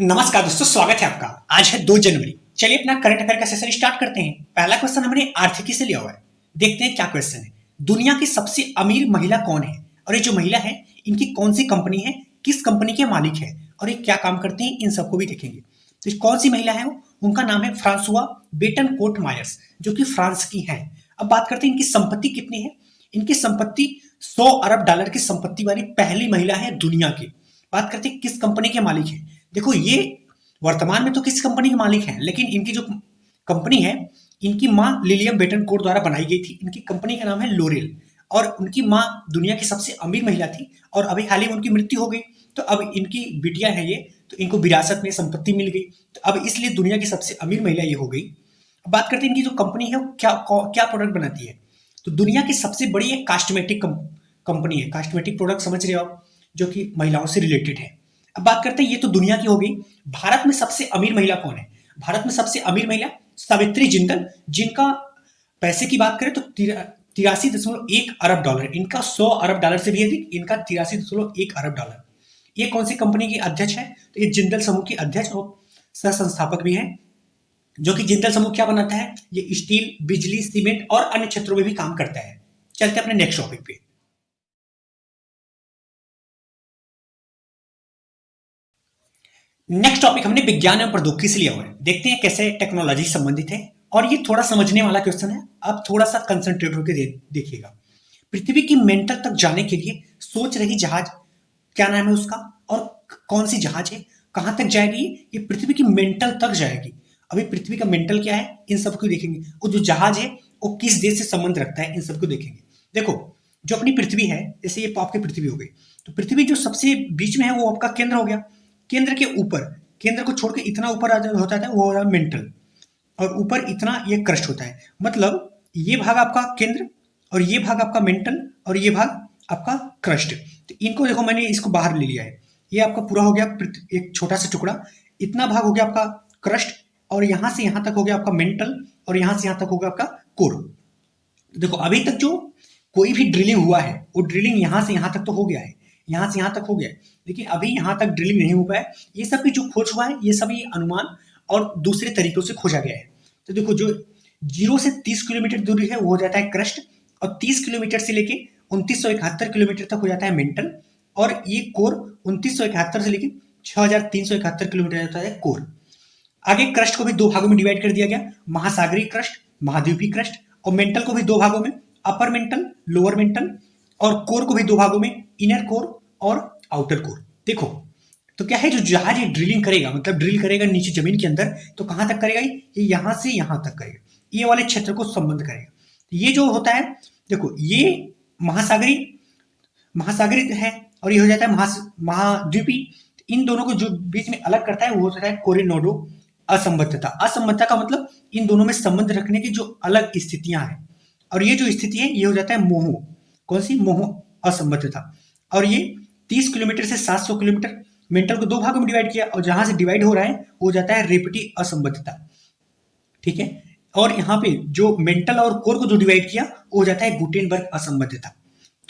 नमस्कार दोस्तों, स्वागत है आपका। आज है 2 जनवरी। चलिए अपना करंट अफेयर का सेशन स्टार्ट करते हैं। पहला क्वेश्चन हमने आर्थिकी से लिया हुआ है। देखते हैं क्या क्वेश्चन है। दुनिया की सबसे अमीर महिला कौन है? और ये जो महिला है, इनकी कौन सी कंपनी है, किस कंपनी के मालिक है और ये क्या काम करते हैं, इन सबको भी देखेंगे। तो कौन सी महिला है वो? उनका नाम है फ्रांसुआ बेटनकोर्ट मायर्स, जो कि फ्रांस की है। अब बात करते हैं इनकी संपत्ति कितनी है। इनकी संपत्ति 100 अरब डॉलर की संपत्ति वाली पहली महिला है दुनिया की। बात करते हैं किस कंपनी के मालिक है। देखो, ये वर्तमान में तो किस कंपनी के मालिक हैं, लेकिन इनकी जो कंपनी है, इनकी माँ लिलियम बेटनकोर्ट द्वारा बनाई गई थी। इनकी कंपनी का नाम है लोरेल और उनकी माँ दुनिया की सबसे अमीर महिला थी और अभी हाल ही में उनकी मृत्यु हो गई। तो अब इनकी बिटिया है ये, तो इनको विरासत में संपत्ति मिल गई, तो अब इसलिए दुनिया की सबसे अमीर महिला ये हो गई। अब बात करते हैं इनकी जो कंपनी है वो क्या प्रोडक्ट बनाती है। तो दुनिया की सबसे बड़ी एक कास्मेटिक कंपनी है। कास्मेटिक प्रोडक्ट समझ रहे हो आप, जो कि महिलाओं से रिलेटेड है। अब बात करते हैं, ये तो दुनिया की हो गई। भारत में सबसे अमीर महिला कौन है? भारत में सबसे अमीर महिला सावित्री जिंदल, जिनका पैसे की बात करें तो 83.1 अरब डॉलर। इनका 100 अरब डॉलर से भी अधिक, इनका 83.1 अरब डॉलर। ये कौन सी कंपनी की अध्यक्ष है? तो ये जिंदल समूह की अध्यक्ष और सह संस्थापक भी हैं। जो कि जिंदल समूह क्या बनाता है? ये स्टील, बिजली, सीमेंट और अन्य क्षेत्रों में भी काम करता है। चलते अपने नेक्स्ट टॉपिक पे। नेक्स्ट टॉपिक हमने विज्ञान एवं प्रौद्योगिकी से लिया हुआ है। देखते हैं कैसे टेक्नोलॉजी संबंधित है और ये थोड़ा समझने वाला क्वेश्चन है। आप थोड़ा सा कंसंट्रेट होकर देखिएगा। पृथ्वी की मेंटल तक जाने के लिए सोच रही जहाज, क्या नाम है उसका और कौन सी जहाज है, कहां तक जाएगी? ये पृथ्वी की मेंटल तक जाएगी। अभी पृथ्वी का मेंटल क्या है, इन सबको देखेंगे। वो जो जहाज है वो किस देश से संबंध रखता है, इन सबको देखेंगे। देखो, जो अपनी पृथ्वी है, जैसे ये आपकी पृथ्वी हो गई, तो पृथ्वी जो सबसे बीच में है वो आपका केंद्र हो गया। केंद्र के ऊपर, केंद्र को छोड़ के इतना ऊपर होता है वो हो रहा है मेंटल, और ऊपर इतना ये क्रस्ट होता है। मतलब ये भाग आपका केंद्र और ये भाग आपका मेंटल और ये भाग आपका क्रस्ट। तो इनको देखो, मैंने इसको बाहर ले लिया है। ये आपका पूरा हो गया एक छोटा सा टुकड़ा। इतना भाग हो गया आपका क्रस्ट और यहां से यहां तक हो गया आपका मेंटल और यहां से यहां तक हो गया आपका कोर। देखो, अभी तक जो कोई भी ड्रिलिंग हुआ है वो ड्रिलिंग यहां से यहां तक तो हो गया है, यहां से यहां तक हो गया है, लेकिन अभी यहां तक ड्रिलिंग नहीं हो पाया। ये सब भी जो खोज हुआ है, ये सभी अनुमान और दूसरे तरीकों से खोजा गया है। तो देखो, जो 0 से 30 किलोमीटर दूरी है वो हो जाता है क्रस्ट, और 30 किलोमीटर से लेके 2971 किलोमीटर तक हो जाता है मेंटल, और ये कोर 2971 से लेके 6371 किलोमीटर जाता है कोर। आगे क्रस्ट को भी दो भागों में डिवाइड कर दिया गया, महासागरीय क्रस्ट, महाद्वीपीय क्रस्ट, और मेंटल को भी दो भागों में, अपर मेंटल, लोअर मेंटल, और कोर को भी दो भागों में, इनर कोर और आउटर कोर। देखो, तो क्या है, जो जहाज ये ड्रिलिंग करेगा, मतलब ड्रिल करेगा नीचे जमीन के अंदर, तो कहां तक करेगा? ये यहां से यहां तक करेगा, ये वाले क्षेत्र को संबंध करेगा। ये जो होता है, देखो, ये महासागरीय महासागरीय है और ये हो जाता है महाद्वीपी। इन दोनों को जो बीच में अलग करता है वो होता है कोरिडोर असंबद्धता। असंबद्धता का मतलब इन दोनों में संबंध रखने की जो अलग स्थितियां हैं, और ये जो स्थिति है ये हो जाता है मोह। कौन सी? मोह असंबद्धता। और ये 30 किलोमीटर से 700 किलोमीटर, मेंटल को दो भागों में डिवाइड किया और जहां से डिवाइड हो रहा है वो हो जाता है रेपटी असंबद्धता। ठीक है, और यहाँ पे जो मेंटल और कोर को जो डिवाइड किया वो हो जाता है गुटेनबर्ग असंबद्धता।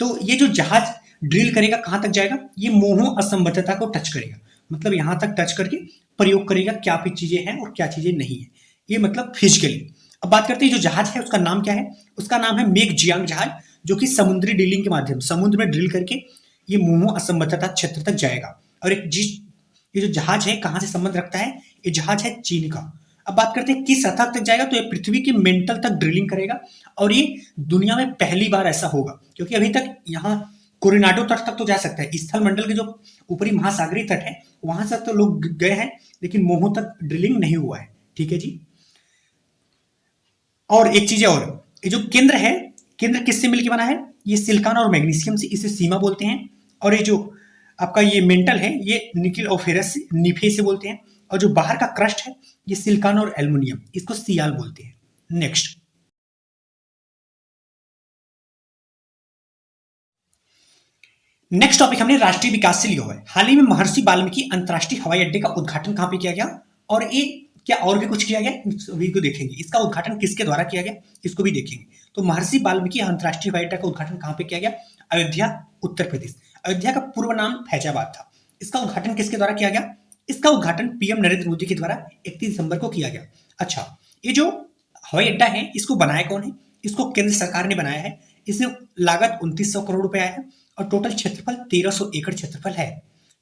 तो ये जो जहाज ड्रिल करेगा कहां तक जाएगा? ये मोह असंबद्धता को टच करेगा, मतलब यहां तक टच करके प्रयोग करेगा क्या चीजें हैं और क्या चीजें नहीं है, ये मतलब फिजिकली। अब बात करते हैं जो जहाज है उसका नाम क्या है। उसका नाम है मेक जियांग जहाज, जो कि समुद्री ड्रिलिंग के माध्यम, समुद्र में ड्रिल करके ये मोह असंबद्धता क्षेत्र तक जाएगा। और ये जो जहाज है कहां से संबंध रखता है? ये जहाज है चीन का। अब बात करते हैं किस सतह तक जाएगा, तो ये पृथ्वी के मेंटल तक ड्रिलिंग करेगा, और ये दुनिया में पहली बार ऐसा होगा, क्योंकि अभी तक यहाँ कोरिनाडो तट तक तो जा सकता है, स्थल मंडल के जो ऊपरी महासागरीय तट है वहां तक तो लोग गए हैं, लेकिन मोह तक ड्रिलिंग नहीं हुआ है। ठीक है जी। और एक चीज और, ये जो केंद्र है, केंद्र किससे मिलकर बना है? ये सिलिकॉन और मैग्नीशियम से, इसे सीमा बोलते हैं। और ये जो आपका ये मेंटल है ये निकिल और फेरस से, निफे से बोलते हैं। और जो बाहर का क्रस्ट है ये सिलिकॉन और एल्युमिनियम, इसको सियाल बोलते हैं। नेक्स्ट टॉपिक हमने राष्ट्रीय विकास से लिया हुआ है। हाल ही में महर्षि वाल्मीकि अंतरराष्ट्रीय हवाई अड्डे का उद्घाटन कहां पे किया गया, और ये क्या और भी कुछ किया गया, सभी को देखेंगे। इसका उद्घाटन किसके द्वारा किया गया इसको भी देखेंगे। तो महर्षि वाल्मीकि अंतरराष्ट्रीय हवाई अड्डा का उद्घाटन कहां पे किया गया? अयोध्या, उत्तर प्रदेश। अयोध्या का पूर्व नाम फैजाबाद था। इसका उद्घाटन किसके द्वारा किया गया? इसका उद्घाटन पीएम नरेंद्र मोदी के द्वारा 31 दिसंबर को किया गया। अच्छा, ये जो हवाई अड्डा है इसको बनाया कौन है? इसको केंद्र सरकार ने बनाया है। इसमें लागत 2900 करोड़ रुपए आया है और टोटल क्षेत्रफल 1300 एकड़ क्षेत्रफल है।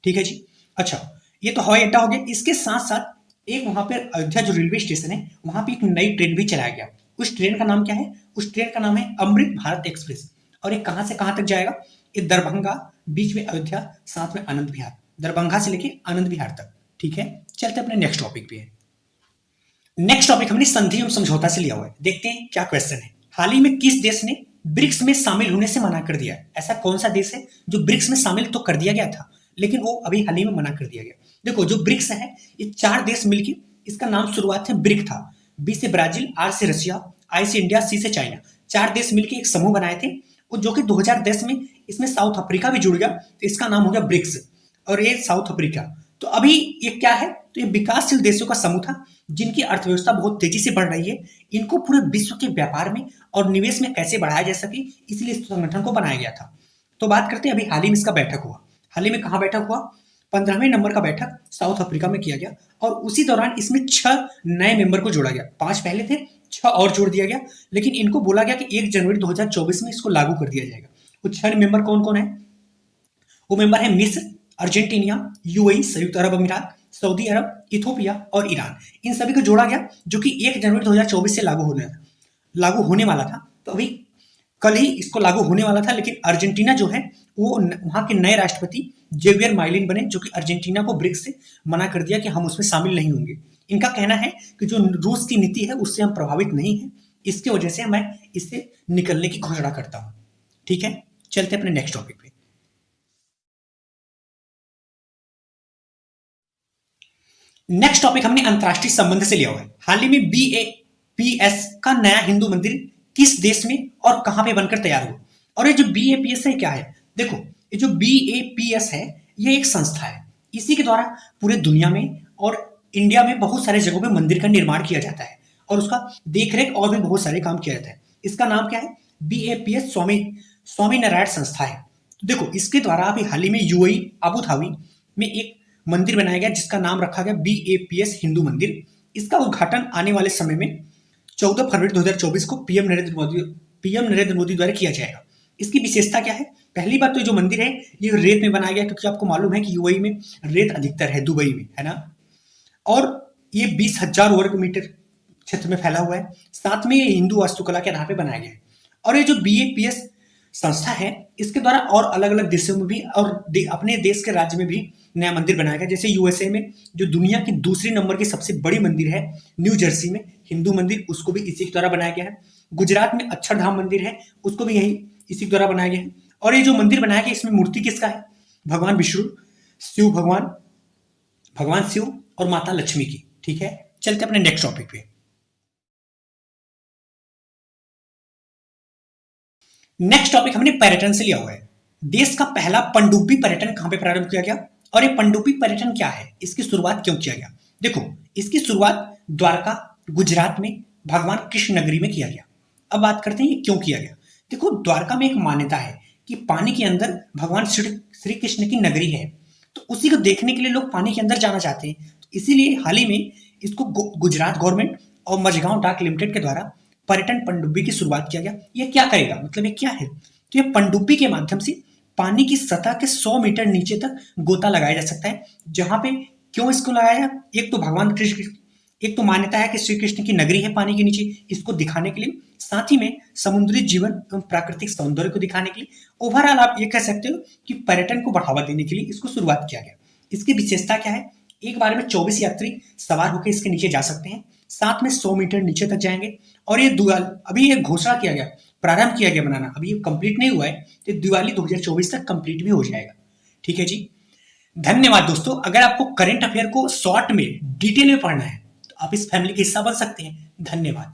ठीक है जी। अच्छा, ये तो हवाई अड्डा हो गया। इसके साथ साथ एक वहां पर अयोध्या जो रेलवे स्टेशन है वहां पर एक नई ट्रेन भी चलाया गया। उस ट्रेन का नाम क्या है? उस ट्रेन का नाम है अमृत भारत एक्सप्रेस। और ये कहां से कहां तक जाएगा? ये दरभंगा, बीच में अयोध्या, साथ में आनंद विहार। दरभंगा से लेके आनंद विहार तक। ठीक है, चलते अपने नेक्स्ट टॉपिक पे। नेक्स्ट टॉपिक हमने संधि एवं समझौता से लिया हुआ है। देखते हैं क्या क्वेश्चन है। हाल ही में किस देश ने ब्रिक्स में शामिल होने से मना कर दिया है? ऐसा कौन सा देश है जो ब्रिक्स में शामिल तो कर दिया गया था लेकिन वो अभी हाल ही में मना कर दिया गया? देखो, जो ब्रिक्स है ये 4 देश मिलकर, इसका नाम शुरुआत से ब्रिक था। बी से ब्राजील, आर से रशिया, आई से इंडिया, सी से चाइना। 4 देश मिलकर एक समूह बनाए थे और जो कि 2010 में इसमें साउथ अफ्रीका भी जुड़ गया तो इसका नाम हो गया ब्रिक्स। और ये साउथ अफ्रीका, तो अभी ये क्या है? तो ये विकासशील देशों का समूह था जिनकी अर्थव्यवस्था बहुत तेजी से बढ़ रही है। इनको पूरे विश्व के व्यापार में और निवेश में कैसे बढ़ाया जा सके, इसलिए इस संगठन को बनाया गया था। तो बात करते हैं अभी हाल ही में इसका बैठक हुआ। हाल ही में कहाँ बैठक हुआ? 15वें नंबर का बैठक साउथ अफ्रीका में किया गया और उसी दौरान इसमें 6 नए मेंबर को जोड़ा गया। 5 पहले थे, 6 और जोड़ दिया गया, लेकिन इनको बोला गया कि 1 जनवरी 2024 में इसको लागू कर दिया जाएगा। वो 6 मेंबर कौन कौन है? वो मेंबर है मिस्र, अर्जेंटीना, यूएई संयुक्त अरब अमीरात, सऊदी अरब, इथोपिया और ईरान। इन सभी को जोड़ा गया जो कि 1 जनवरी 2024 से लागू होने वाला था। तो अभी कल ही इसको लागू होने वाला था, लेकिन अर्जेंटीना जो है वो वहां के नए राष्ट्रपति जेवियर माइलिन बने, जो कि अर्जेंटीना को ब्रिक्स से मना कर दिया कि हम उसमें शामिल नहीं होंगे। इनका कहना है कि जो रूस की नीति है उससे हम प्रभावित नहीं है, इसकी वजह से मैं इससे निकलने की घोषणा करता हूं। ठीक है, चलते अपने नेक्स्ट टॉपिक पे। नेक्स्ट टॉपिक हमने अंतरराष्ट्रीय संबंध से लिया हुआ है। हाल ही में बीएपीएस का नया हिंदू मंदिर किस देश में और कहां पे बनकर तैयार हुआ? और ये जो बीएपीएस है क्या है? देखो, ये जो बीएपीएस है ये एक संस्था है। इसी के द्वारा पूरे दुनिया में और इंडिया में बहुत सारे जगहों पे मंदिर का निर्माण किया जाता है और उसका देखरेख और भी बहुत सारे काम किया जाता है। इसका नाम क्या है? बीएपीएस स्वामी नारायण संस्था है। तो देखो, इसके द्वारा अभी हाल ही में यूएई अबू धाबी में एक मंदिर बनाया गया जिसका नाम रखा गया बीएपीएस हिंदू मंदिर। इसका उद्घाटन आने वाले समय में 14 फरवरी 2024 को पीएम नरेंद्र मोदी द्वारा किया जाएगा। इसकी विशेषता क्या है? पहली बात तो जो मंदिर है ये रेत में बनाया गया, क्योंकि आपको मालूम है कि यूएई में रेत अधिकतर है, दुबई में, है ना। और ये 20,000 वर्ग मीटर क्षेत्र में फैला हुआ है। साथ में ये हिंदू वास्तुकला के आधार पर बनाया गया है। और ये जो बीएपीएस संस्था है इसके द्वारा और अलग अलग देशों में भी और अपने देश के राज्य में भी नया मंदिर बनाया गया। जैसे यूएसए में जो दुनिया की दूसरी नंबर की सबसे बड़ी मंदिर है न्यू जर्सी में हिंदू मंदिर, उसको भी इसी के द्वारा बनाया गया है। गुजरात में अक्षरधाम मंदिर है, उसको भी यही इसी के द्वारा बनाया गया है। और ये जो मंदिर बनाया गया इसमें मूर्ति किसका है? भगवान विष्णु, भगवान शिव और माता लक्ष्मी की। ठीक है, चलते अपने नेक्स्ट टॉपिक पे। नेक्स्ट टॉपिक हमने पर्यटन से लिया हुआ है। देश का पहला पनडुब्बी पर्यटन कहां पे प्रारंभ किया गया और ये पनडुब्बी पर्यटन क्या है, इसकी शुरुआत क्यों किया गया? देखो, इसकी शुरुआत द्वारका गुजरात में भगवान कृष्ण नगरी में किया गया। अब बात करते हैं ये क्यों किया गया। देखो, द्वारका में एक मान्यता है कि पानी के अंदर भगवान श्री कृष्ण की नगरी है, तो उसी को देखने के लिए लोग पानी के अंदर जाना चाहते हैं। तो इसीलिए हाल ही में इसको गुजरात गवर्नमेंट और मझगांव डाक लिमिटेड के द्वारा पर्यटन पनडुब्बी की शुरुआत किया गया। ये क्या करेगा, मतलब ये क्या है? तो ये पनडुब्बी के माध्यम से पानी की सतह के 100 मीटर नीचे तक गोता लगाया जा सकता है। जहां पे क्यों इसको लगाया? एक तो भगवान कृष्ण, एक तो मान्यता है कि श्री कृष्ण की नगरी है पानी के नीचे, इसको दिखाने के लिए, साथ ही में समुद्री जीवन एवं प्राकृतिक सौंदर्य को दिखाने के लिए। ओवरऑल आप ये कह सकते हो कि पर्यटन को बढ़ावा देने के लिए इसको शुरुआत किया गया। इसकी विशेषता क्या है? एक बार में 24 यात्री सवार होकर इसके नीचे जा सकते हैं, साथ में 100 मीटर नीचे तक जाएंगे। और ये अभी ये घोषणा किया गया, प्रारंभ किया गया बनाना, अभी ये कंप्लीट नहीं हुआ है, तो दिवाली 2024 तक कंप्लीट भी हो जाएगा। ठीक है जी, धन्यवाद दोस्तों। अगर आपको करंट अफेयर को शॉर्ट में डिटेल में पढ़ना है तो आप इस फैमिली का हिस्सा बन सकते हैं। धन्यवाद।